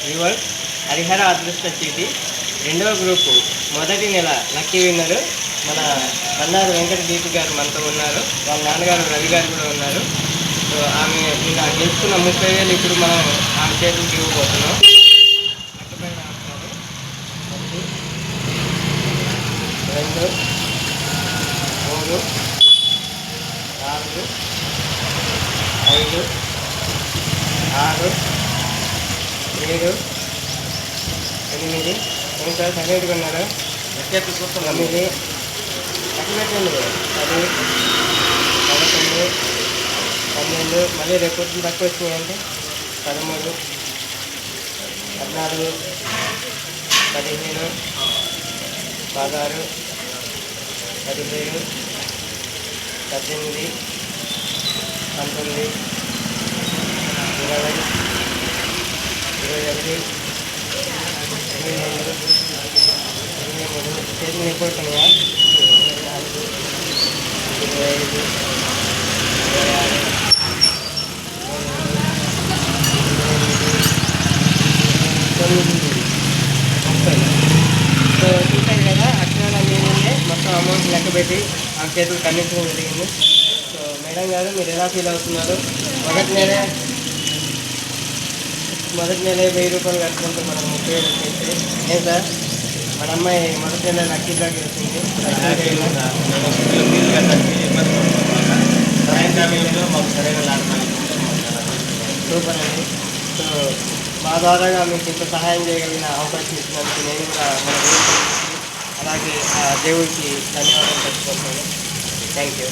Viewers, Harihara అదృష్ట చీటి రెండవ గ్రూపు మొదటి నెల లక్కీ విన్నరు మన బండారు వెంకట దీపి గారు మనతో ఉన్నారు. వాళ్ళ నాన్నగారు రవి గారు కూడా ఉన్నారు. సో ఆమె నిన్న గెలుచుకున్న 30,000 ఇప్పుడు మనం ఆమె చేతులకు ఇవ్వబోతున్నాం. లెక్కపైన రాస్తారు 1 2 3 4 5 6 7 8 ఏం సార్ సైలెంట్గా ఉన్నారు? 9 లెక్క పెట్టండి. 10 11 12 మళ్ళీ రేపు తక్కువ వచ్చినాయంటే 13 14 15 16 17 18 19 20 21 22 23 చేతులు నింపుతున్నాయా? 24 25 26 30. సో చూసారు కదా, అక్షరాలు అన్నీ మొత్తం అమౌంట్ లెక్క పెట్టి ఆ చేతులు ఖండించడం జరిగింది. సో మేడం గారు, మీరు ఎలా ఫీల్ అవుతున్నారు? మొదటి నెలే 1000 రూపాయలు కట్టుకుంటే మనం 30,000 వచ్చేసి ఏం సార్, మన అమ్మాయి మొదటి నెల లక్కీ డ్రాకి వచ్చింది. సూపర్ అండి. సో మా ద్వారాగా మీకు ఇంత సహాయం చేయగలిగిన అవకాశం ఇచ్చినందుకు నేను కూడా మన అలాగే ఆ దేవుడికి ధన్యవాదాలు తెలుసుకుంటాను. Thank you.